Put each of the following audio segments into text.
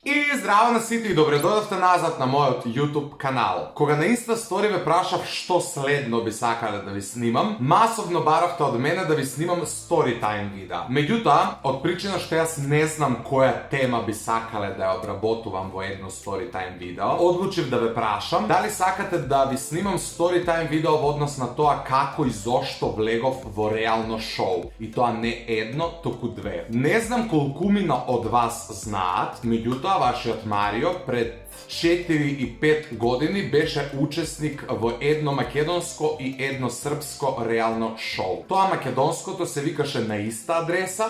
И здраво на сите и добре дојдовте назад на мојот YouTube канал. Кога на Insta Story ве прашав што следно би сакале да ви снимам, масовно баравте од мене да ви снимам storytime видеа. Меѓутоа, од причина што јас не знам која тема би сакале да ја обработувам во едно storytime видео, одлучив да ве прашам дали сакате да ви снимам storytime видео во однос на тоа како и зошто влегов во реално шоу. И тоа не едно, туку две. Не знам колкумина од вас знаат, меѓутоа вашиот Марио пред 4 и 5 години беше учесник во едно македонско и едно српско реално шоу. Тоа македонското се викаше На иста адреса,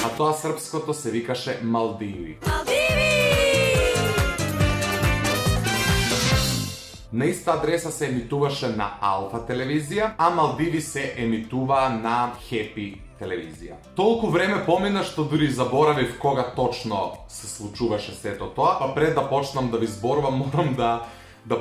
а тоа српското се викаше Малдиви. На иста адреса се емитуваше на Алфа телевизија, а Малдиви се емитува на Хепи телевизија. Толку време помина што дури заборавив кога точно се случуваше сето тоа, па пред да почнам да ви зборувам морам да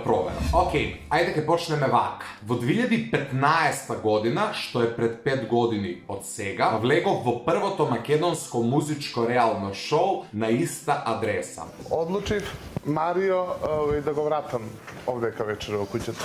проверам. Океј, ајде ке почнеме вака. Во 2015 година, што е пред 5 години од сега, влегов во првото македонско музичко реално шоу На иста адреса. Одлучив Марио да го вратам овдека вечера во куќата.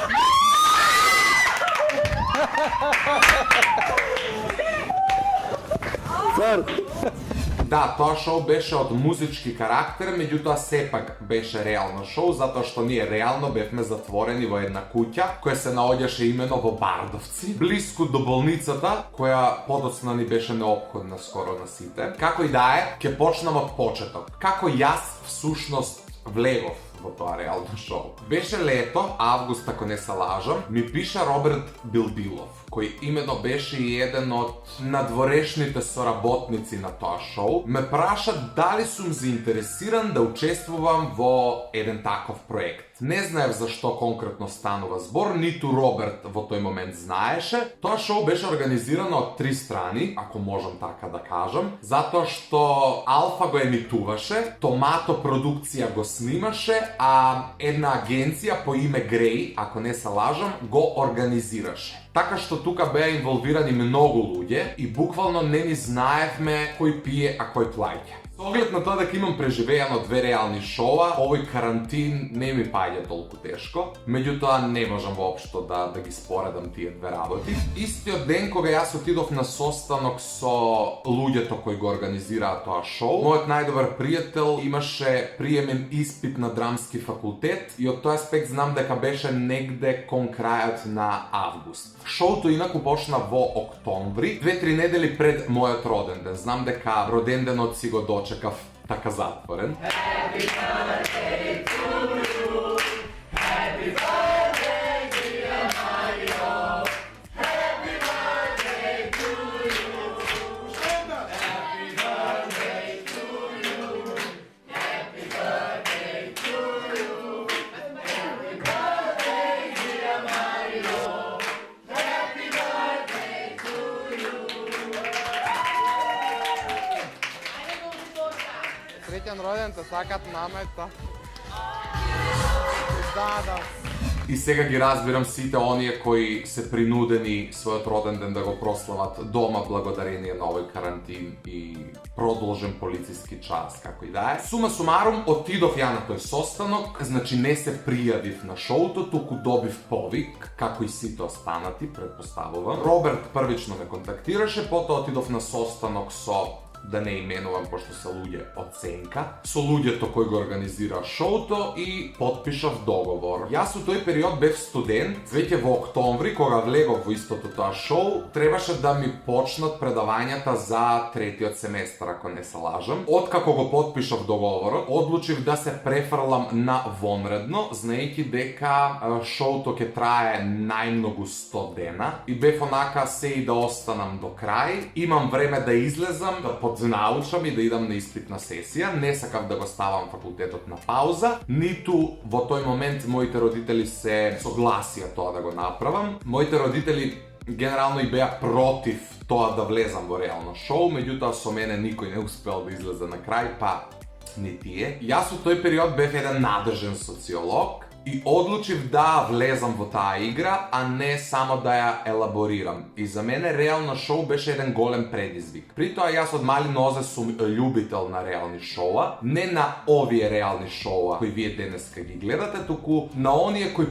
Да, тоа шоу беше од музички карактер, меѓутоа сепак беше реално шоу, затоа што ние реално бевме затворени во една куќа, која се наоѓаше имено во Бардовци, блиску до болницата, која подоцна ни беше неопходна скоро на сите. Како и да е, ќе почнам од почеток. Како јас всушност влегов во тоа реално шоу. Беше лето, август ако не се лажам, ми пиша Роберт Билбилов, кој имено беше и еден од надворешните соработници на тоа шоу, ме праша дали сум заинтересиран да учествувам во еден таков проект. Не знаев за што конкретно станува збор, ниту Роберт во тој момент знаеше. Тоа шоу беше организирано од 3 страни, ако можам така да кажам, затоа што Алфа го емитуваше, Томато продукција го снимаше, а една агенција по име Греј, ако не се лажам, го организираше. Така што тука беа инволвирани многу луѓе и буквално не ни знаевме кој пие, а кој плаќа. Со оглед на тоа дека имам преживеано 2 реални шоуа, овој карантин не ми паѓа толку тешко, меѓутоа не можам воопшто да ги споредам тие две работи. Истиот ден кога јас отидов на состанок со луѓето кои го организираа тоа шоу, мојот најдобар пријател имаше приемен испит на драмски факултет и од тој аспект знам дека беше негде кон крајот на август. Шоуто инаку почна во октомври, 2-3 недели пред мојот роден ден. Знам дека роден денот си го дочекав така затворен. Happy birthday to you. Happy birthday dear Mario. Happy birthday to you. Happy birthday to you. Happy birthday to you. Happy birthday dear Mario. Happy birthday to you. Среќен роден те сакат мамета. Да. И сега ги разбирам сите оние кои се принудени својот роден ден да го прослават дома благодарение на овој карантин и продолжен полициски час, како и да е. Сума сумарум, отидов ја на тој состанок, значи не се пријавив на шоуто, туку добив повик, како и сите останати, предпоставувам. Роберт првично ме контактираше, потоа отидов на состанок со, да не именувам пошто се луѓе од Сенка, со луѓето кои го организира шоуто и потпишав договор. Јас во тој период бев студент, веќе во октомври кога влегов во истото тоа шоу, требаше да ми почнат предавањата за третиот семестар, ако не се лажам. Откако го потпишав договорот, одлучив да се префрлам на вонредно, знаејќи дека шоуто ќе трае најмногу 100 дена и бев онака се и да останам до крај. Имам време да излезам, да поднаучам и да идам на испитна сесија. Не сакав да го ставам факултетот на пауза, ниту во тој момент моите родители се согласија тоа да го направам. Моите родители генерално и беа против тоа да влезам во реално шоу, меѓутоа со мене никој не успел да излезе на крај, па ни тие. Јас во тој период бев еден надржен социолог и одлучив да влезам во таа игра, а не само да ја елаборирам. И за мене реално шоу беше еден голем предизвик. При тоа јас од мали нозе сум љубител на реални шоуа, не на овие реални шоуа кои вие денеска ги гледате, туку на оние кои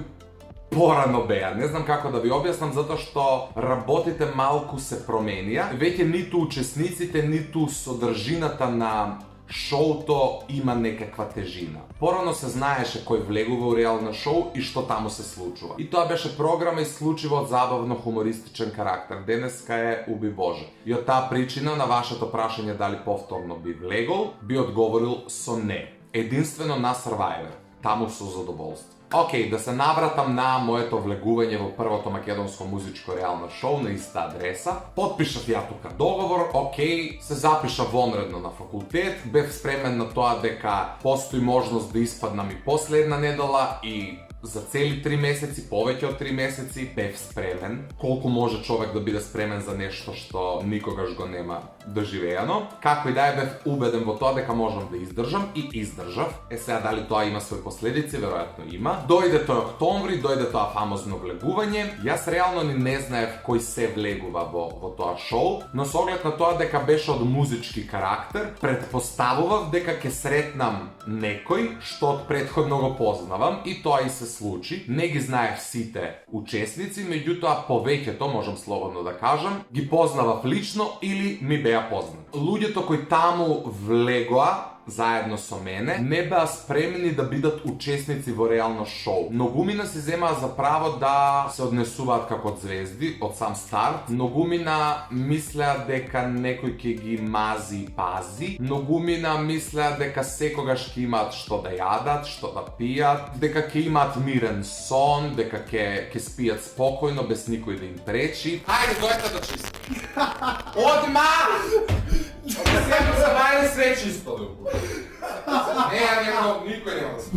порано беа. Не знам како да ви објаснам, затоа што работите малку се променија. Веќе ниту учесниците, ниту содржината на шоуто има некаква тежина. Порано се знаеше кој влегува у реално шоу и што таму се случува. И тоа беше програма исклучиво од забавно-хумористичен карактер. Денеска е уби Боже. И од таа причина на вашето прашање дали повторно би влегол, би одговорил со не. Единствено на Survivor. Таму со задоволство. Океј, да се навратам на моето влегување во првото македонско музичко реално шоу на иста адреса. Потпишав ја тука договор, океј, се запиша вонредно на факултет, бев спремен на тоа дека постои можност да испаднам и последна недела и за цели 3 месеци, повеќе од 3 месеци, бев спремен. Колку може човек да биде спремен за нешто што никогаш го нема доживеано. Како и да е, бев убеден во тоа дека можам да издржам и издржав. Сега дали тоа има своји последици, веројатно има. Дојде тој октомври, дојде тоа фамозно влегување. Јас реално ни не знаев кој се влегува во тоа шоу, но со оглед на тоа дека беше од музички карактер, претпоставував дека ќе сретнам некој што од претходно го познавам и тоа и се случи. Не ги знаев сите учесници, меѓутоа повеќето, можам слободно да кажам, ги познавав лично или ми беа познати. Луѓето кои таму влегоа заедно со мене, не беа спремни да бидат учесници во реално шоу. Многумина си земаа за право да се однесуваат како звезди од сам старт. Многумина мислеа дека некој ќе ги мази и пази. Многумина мислеа дека секогаш ќе имаат што да јадат, што да пијат, дека ќе имаат мирен сон, дека ќе спијат спокојно без никој да им пречи. Хајде, дојте да чисти. Одма! Сега се вајде све чисто да никој нема да се.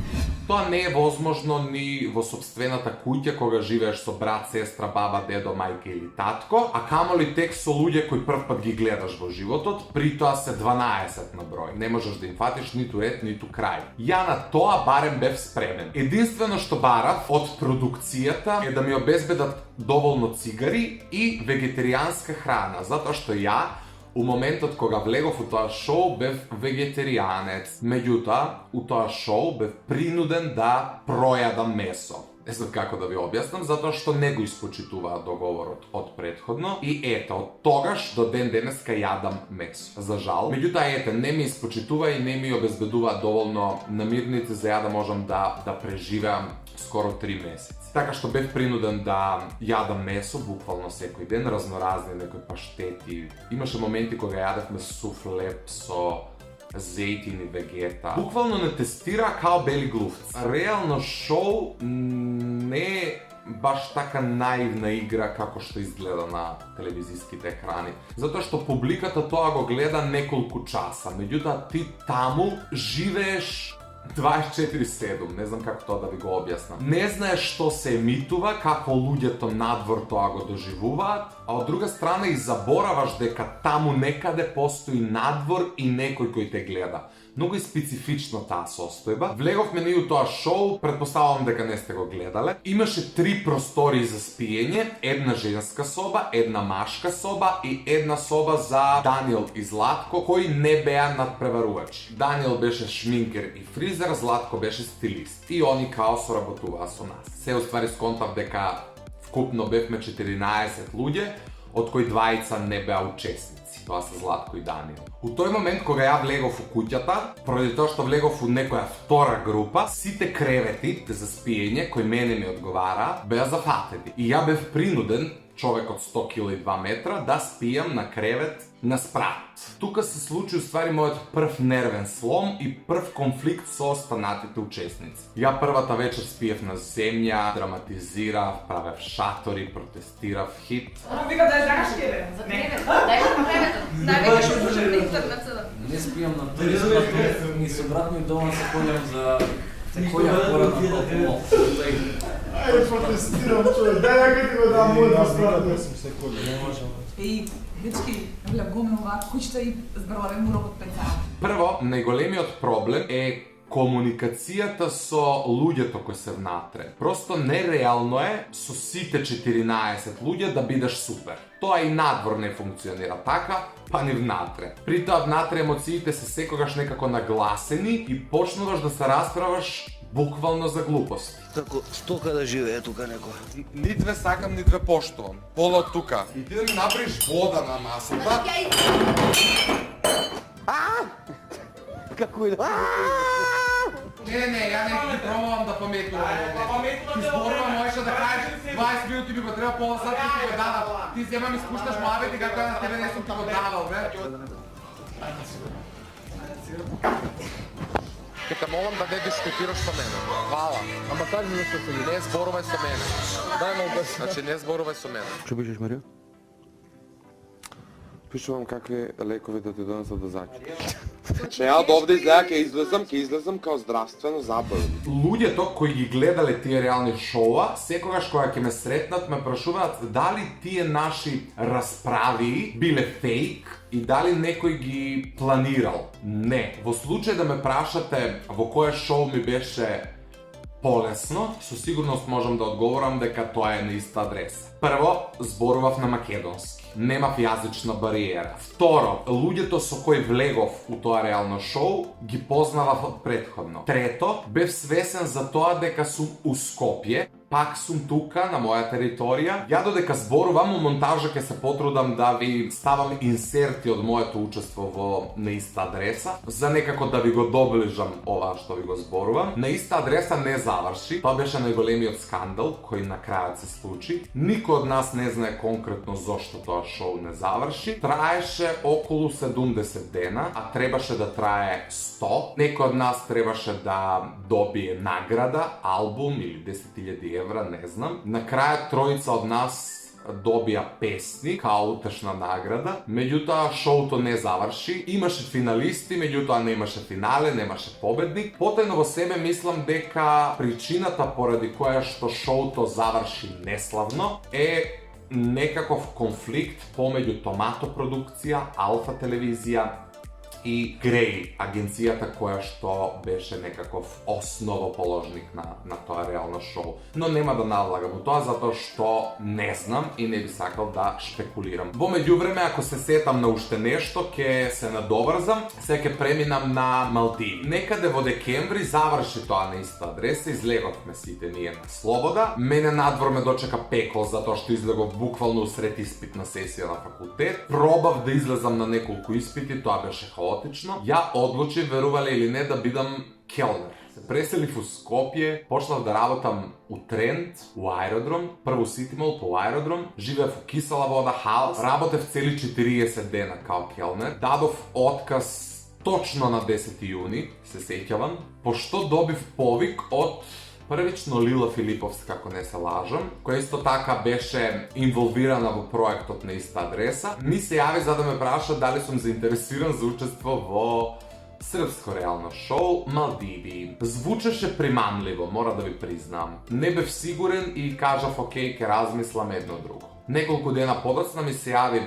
Тоа не е возможно ни во сопствената куќа кога живееш со брат, сестра, баба, дедо, мајка или татко, а камоли тек со луѓе кои прв пат ги гледаш во животот, при тоа се 12 на број. Не можеш да им фатиш ниту ред, ниту крај. Ја на тоа барем бев спремен. Единствено што барав од продукцијата е да ми обезбедат доволно цигари и вегетаријанска храна, затоа што ја у моментот кога влегов у тоа шоу бев вегетаријанец. Меѓутоа, у тоа шоу бев принуден да пројадам месо. Не знам како да ви објаснам, затоа што не го испочитуваат договорот од претходно и ете, од тогаш до ден денеска јадам месо. За жал. Меѓутоа, ете, не ми испочитува и не ми обезбедува доволно намирници за ја да можам да преживеам скоро 3 месеци. Така што бев принуден да јадам месо буквално секој ден, разноразни некои паштети. Имаше моменти кога јадевме суфлеп со зејтини, вегета. Буквално не тестира као бели глувци. Реално шоу не е баш така наивна игра како што изгледа на телевизиските екрани. Затоа што публиката тоа го гледа неколку часа, меѓутоа ти таму живееш 24/7, не знам како тоа да ви го објаснам. Не знаеш што се емитува, како луѓето надвор тоа го доживуваат, а од друга страна и забораваш дека таму некаде постои надвор и некој кој те гледа. Многу е специфично таа состојба. Влеговме ние у тоа шоу, претпоставувам дека не сте го гледале. Имаше 3 простори за спиење, една женска соба, една машка соба и една соба за Даниел и Златко, кои не беа надпреварувачи. Даниел беше шминкер и фризер, Златко беше стилист. И они као соработуваа со нас. Се уствари сконтав дека вкупно бевме 14 луѓе, од кои двајца не беа учесници. Тоа се Златко и Даниел. У тој момент кога ја влегов у куќата, поради тоа што влегов у некоја втора група, сите кревети за спиење кои мене ми одговара беа зафатени. И ја бев принуден, човек од 100 кг и 2 метра, да спијам на кревет на спрат. Тука се случи уствари мојот прв нервен слом и прв конфликт со останатите учесници. Ја првата вечер спиев на земја, драматизирав, правев шатори, протестирав, хит. Вика да знаеш тебе. За кревет. Дај го креветот. Највеќе што слушам на интернет сега. Не спијам на туризмот, ни со брат ми дома се ходам за која порада на алкохол. Ајде протестирам човек, дај ја ти го дам мојот страна. Не можам. И дечки, влегоме оваа куќата и збрлаве му робот пеца. Прво, најголемиот проблем е комуникацијата со луѓето кои се внатре. Просто нереално е со сите 14 луѓе да бидеш супер. Тоа и надвор не функционира така, па ни внатре. При тоа внатре емоциите се секогаш некако нагласени и почнуваш да се расправаш буквално за глупости. Како стока да живее тука некој. Ни две сакам, ни две поштувам. Пола од тука. И ти да ми направиш вода на масата. Како и да... Не, ја не ти пробувам да паметувам овде. Ти зборува можеш да кажеш 20 минути ми го треба пола сат и ти го дадам. Ти зема ми спушташ муабети како да на тебе не сум ти го давал, бе. Ке те молам да не дискутираш со мене. Хвала. Ама кажи ми нешто со мене. Не зборувај со мене. Дај ме обясни. Значи не зборувај со мене. Што пишеш, Марио? Пишувам какви лекови да ти донесат да зачекаш. Ја од овде изгледа ќе излезам као здравствено забавен. Луѓето кои ги гледале тие реални шоуа, секогаш кога ќе ме сретнат, ме прашуваат дали тие наши расправи биле фейк и дали некој ги планирал. Не. Во случај да ме прашате во кое шоу ми беше полесно, со сигурност можам да одговорам дека тоа е на иста адреса. Прво, зборував на македонски. Немав јазична бариера. Второ, луѓето со кои влегов у тоа реално шоу ги познавав од претходно. Трето, бев свесен за тоа дека сум у Скопје, пак сум тука на моја територија. Ја додека зборувам, у монтажа ќе се потрудам да ви ставам инсерти од моето учество во на иста адреса, за некако да ви го доближам ова што ви го зборувам. На иста адреса не заврши. Тоа беше најголемиот скандал кој на крајот се случи. Никој од нас не знае конкретно зошто тоа шоу не заврши. Траеше околу 70 дена, а требаше да трае 100. Некој од нас требаше да добие награда, албум или 10.000 евра, не знам. На крајот тројца од нас добија песни као утешна награда. Меѓутоа шоуто не заврши. Имаше финалисти, меѓутоа немаше финале, немаше победник. Потајно во себе мислам дека причината поради која што шоуто заврши неславно е некаков конфликт помеѓу Томато продукција, Алфа телевизија и Греј, агенцијата која што беше некаков основоположник на тоа реално шоу. Но нема да навлагам у тоа затоа што не знам и не би сакал да шпекулирам. Во меѓувреме, ако се сетам на уште нешто, ќе се надоврзам, се ќе преминам на Малдиви. Некаде во декември заврши тоа на иста адреса, излеговме сите ние на слобода. Мене надвор ме дочека пекол затоа што излегов буквално усред испитна сесија на факултет. Пробав да излезам на неколку испити, тоа беше хаотично. Ја одлучив, верувале или не, да бидам келнер. Се преселив у Скопје, почнав да работам у Трент, у аеродром, прво Сити Мол, по аеродром, живеев у Кисела вода, хаос, работев цели 40 дена као келнер, дадов отказ точно на 10 јуни, се сеќавам, пошто добив повик од првично Лила Филиповска, ако не се лажам, која исто така беше инволвирана во проектот на иста адреса, ми се јави за да ме праша дали сум заинтересиран за учество во српско реално шоу Малдиви. Звучеше примамливо, мора да ви признам. Не бев сигурен и кажав окей, ке размислам едно друго. Неколку дена подоцна ми се јави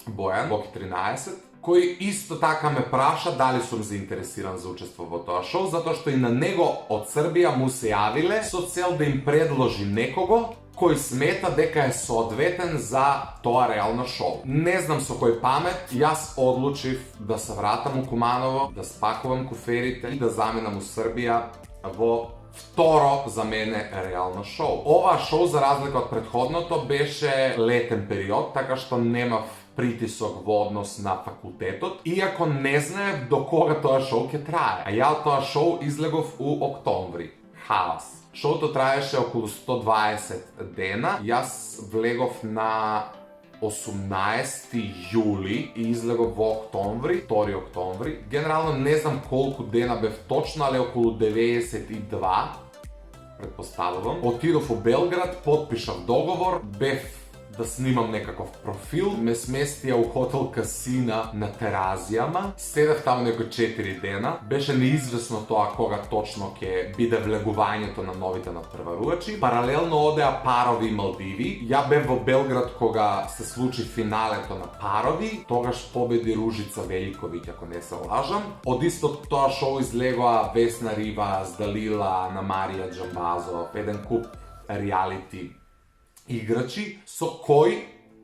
Бојан, Боки 13, кој исто така ме праша дали сум заинтересиран за учество во тоа шоу, затоа што и на него од Србија му се јавиле со цел да им предложи некого кој смета дека е соодветен за тоа реално шоу. Не знам со кој памет, јас одлучив да се вратам у Куманово, да спакувам куферите и да заминам у Србија во второ за мене реално шоу. Ова шоу, за разлика од претходното, беше летен период, така што немав притисок во однос на факултетот, иако не знаев до кога тоа шоу ќе трае. А ја од тоа шоу излегов у октомври. Хаос. Шоуто траеше околу 120 дена. Јас влегов на 18 јули и излегов во октомври, 2 октомври. Генерално не знам колку дена бев точно, але околу 92, предпоставувам. Отидов у Белград, потпишав договор, бев da snimam nekakav profil, me сместија у хотел Касина на Теразијама, седев таму некои 4 дена, беше неизвестно тоа кога точно ќе биде влегувањето на новите надпреварувачи. Паралелно одеа Парови и Малдиви. Ја бев во Белград кога се случи финалето на Парови, тогаш победи Ружица Великовиќ, ако не се лажам. Од истото тоа шоу излегоа Весна Ривас, Далила, Ана Марија Џамбазов, еден куп реалити играчи, со кој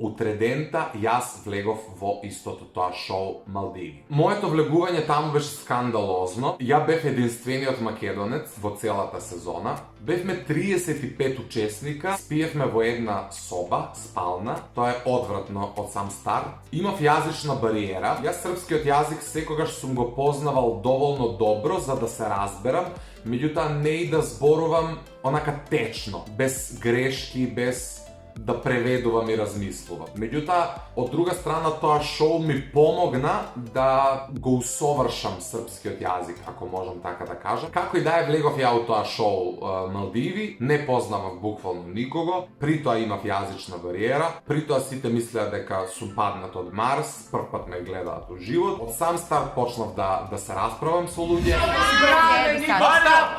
утредента јас влегов во истото тоа шоу Малдиви. Моето влегување таму беше скандалозно. Ја бев единствениот македонец во целата сезона. Бевме 35 учесника, спиевме во една соба, спална. Тоа е одвратно од сам старт. Имав јазична бариера. Јас српскиот јазик секогаш сум го познавал доволно добро за да се разберам, меѓутоа не и да зборувам онака течно, без грешки, без да преведувам и размислувам. Меѓутоа, од друга страна, тоа шоу ми помогна да го усовршам српскиот јазик, ако можам така да кажам. Како и да е, влегов ја у тоа шоу Малдиви, не познавав буквално никого, при тоа имав јазична бариера, при тоа сите мислеа дека сум паднат од Марс, прв пат ме гледаат у живот. Од сам старт почнав да се расправам со луѓе.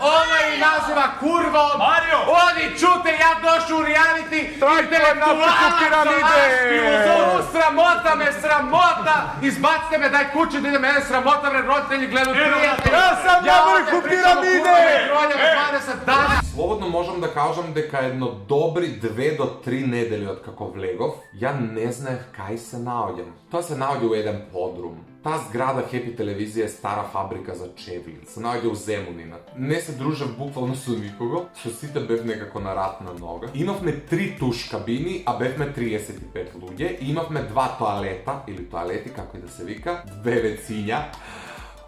Ова и назива курва од Марио! Оди, чуте, ја дошу реалити! Срамота ме, срамота! Избаците ме, дај куче да иде мене срамота, ме родители гледат пријатели! Јас сам на врху пирамиде! Слободно можам да кажам дека едно добри 2 до 3 недели од како влегов, ја не знаев кај се наоѓам. Тоа се наоѓа у еден подрум. Таа зграда Хепи телевизија е стара фабрика за чевли. Се наоѓа у Земунина. Не се дружев буквално со никого, со сите бев некако на ратна нога. Имавме 3 туш кабини, а бевме 35 луѓе и имавме 2 тоалета, или тоалети, како и да се вика, 2 вециња,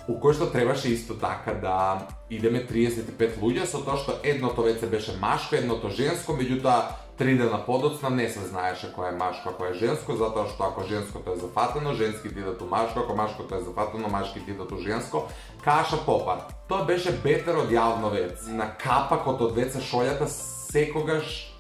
у кој што требаше исто така да идеме 35 луѓе, со тоа што едното веце беше машко, едното женско, меѓутоа 3 дена подоцна не се знаеше кој е машко, кој е женско, затоа што ако женското е зафатено, женските идат у машко, ако машкото е зафатено, машките идат у женско. Каша попар. Тоа беше бетер од јавно веце. На капакот од веце шолјата секогаш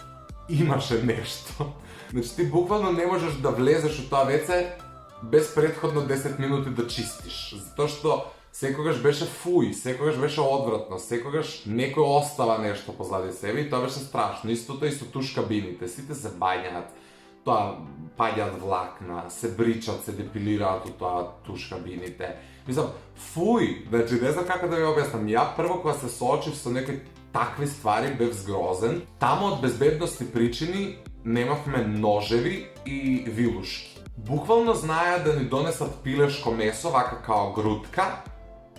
имаше нешто. Значи ти буквално не можеш да влезеш у тоа веце без претходно 10 минути да чистиш. Затоа што секогаш беше фуј, секогаш беше одвратно, секогаш некој остава нешто позади себе и тоа беше страшно. Истото и со туш кабините, сите се бањаат, тоа паѓаат влакна, се бричат, се депилираат у тоа туш кабините. Мислам, фуј, значи не знам како да ви објаснам. Ја прво кога се соочив со некои такви ствари бев згрозен. Таму од безбедности причини немавме ножеви и вилушки. Буквално знаеа да ни донесат пилешко месо, вака као грудка,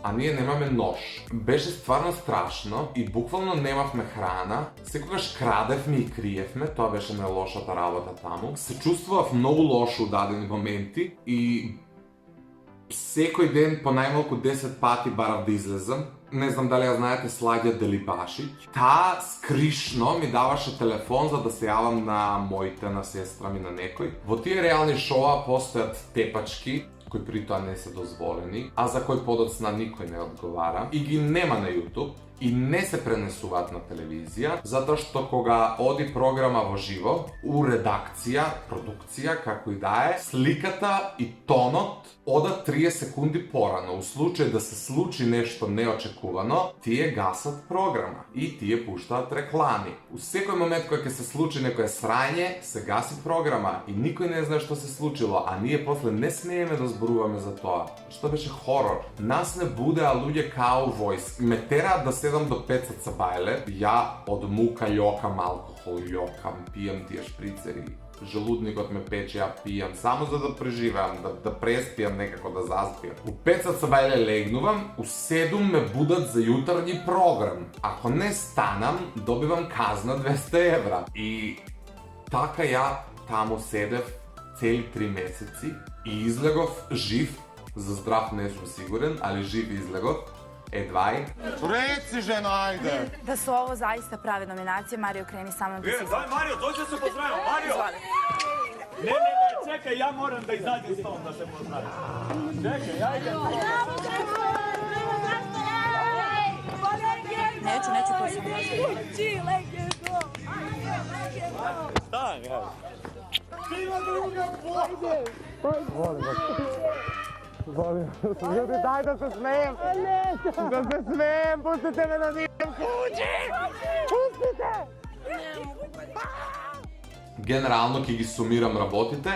а ние немаме нож. Беше стварно страшно и буквално немавме храна. Секогаш крадевме и криевме, тоа беше најлошата работа таму. Се чувствував многу лошо у дадени моменти и секој ден по најмалку 10 пати барав да излезам. Не знам дали ја знаете Слагја Делибашиќ. Таа скришно ми даваше телефон за да се јавам на моите, на сестра ми, на некој. Во тие реални шоа постојат тепачки, кои при тоа не се дозволени, а за кој подоцна никој не одговара и ги нема на YouTube и не се пренесуваат на телевизија, затоа што кога оди програма во живо, у редакција, продукција, како и да е, сликата и тонот одат 30 секунди порано. У случај да се случи нешто неочекувано, тие гасат програма и тие пуштаат реклами. У секој момент кога ќе се случи некое срање, се гаси програма и никој не знае што се случило, а ние после не смееме да зборуваме за тоа. Што беше хорор. Нас не будеа луѓе као војс. Ме тераат да седам до 5 цабајле. Ја од мука јокам алкохол, јокам, пијам тие шприцери. Желудникот ме пече, ја пијам, само за да преживеам, да преспијам некако, да заспијам. У 5 цабајле легнувам, у 7 ме будат за јутарњи програм. Ако не станам, добивам казна 200 евра. И така ја таму седев цели 3 месеци и излегов жив, за здрав не сум сигурен, али жив излегов. Едвај. Реци, жено, ајде! Da su ovo zaista prave nominacije, Mario, kreni sa mnom da se... Daj, Mario, dođi da se pozdravimo, Mario! Izvoli. Ne, čekaj, ja moram da izađem s tom da se pozdravim. Čekaj, ja idem. Neću, to sam Stani, ajde. Ima druga boja! Volim vas. Ljudi, daj da se smejem! Da se smejem, pustite me da nijem kući! Pustite! Generalno, ki gi sumiram работите,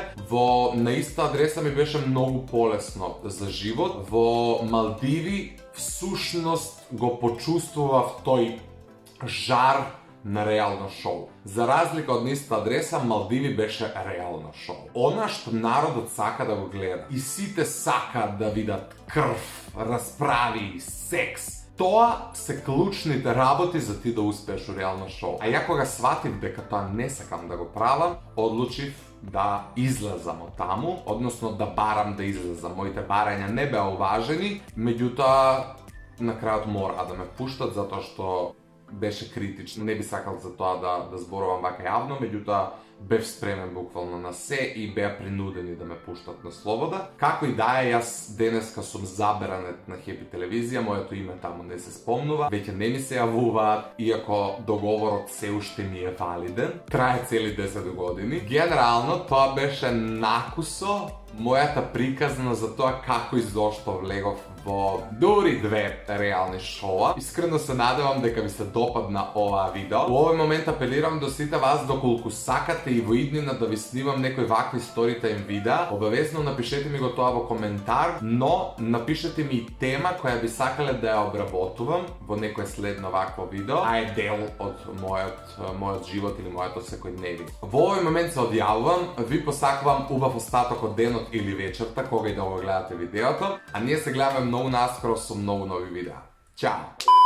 на иста адреса ми беше многу полесно за живот. Во Малдиви всушност го почувствував тој жар на реално шоу. За разлика од иста адреса, Малдиви беше реално шоу. Она што народот сака да го гледа и сите сака да видат крв, расправи, секс. Тоа се клучните работи за ти да успееш у реално шоу. А ја кога сватив дека тоа не сакам да го правам, одлучив да излезам од таму, односно да барам да излезам. Моите барања не беа уважени, меѓутоа на крајот мора да ме пуштат затоа што беше критично. Не би сакал за тоа да зборувам вака јавно, меѓутоа бев спремен буквално на се и беа принудени да ме пуштат на слобода. Како и да е, јас денеска сум заберанет на Хепи телевизија, моето име таму не се спомнува, веќе не ми се јавуваат, иако договорот се уште ми е валиден. Трае цели 10 години. Генерално, тоа беше накусо мојата приказна за тоа како и зошто влегов во дури 2 реални шоуа. Искрено се надевам дека ви се допадна оваа видео. У овој момент апелирам до сите вас, доколку сакате и во иднина да ви снимам некои вакви сторитајм видеа, обавезно напишете ми го тоа во коментар, но напишете ми и тема која би сакале да ја обработувам во некое следно вакво видео, а е дел од мојот живот или моето секојдневие. Во овој момент се одјавувам, ви посакувам убав остаток од денот или вечерта, кога и да го гледате видеото, а ние се гледаме многу наскоро со многу нови видеа. Чао!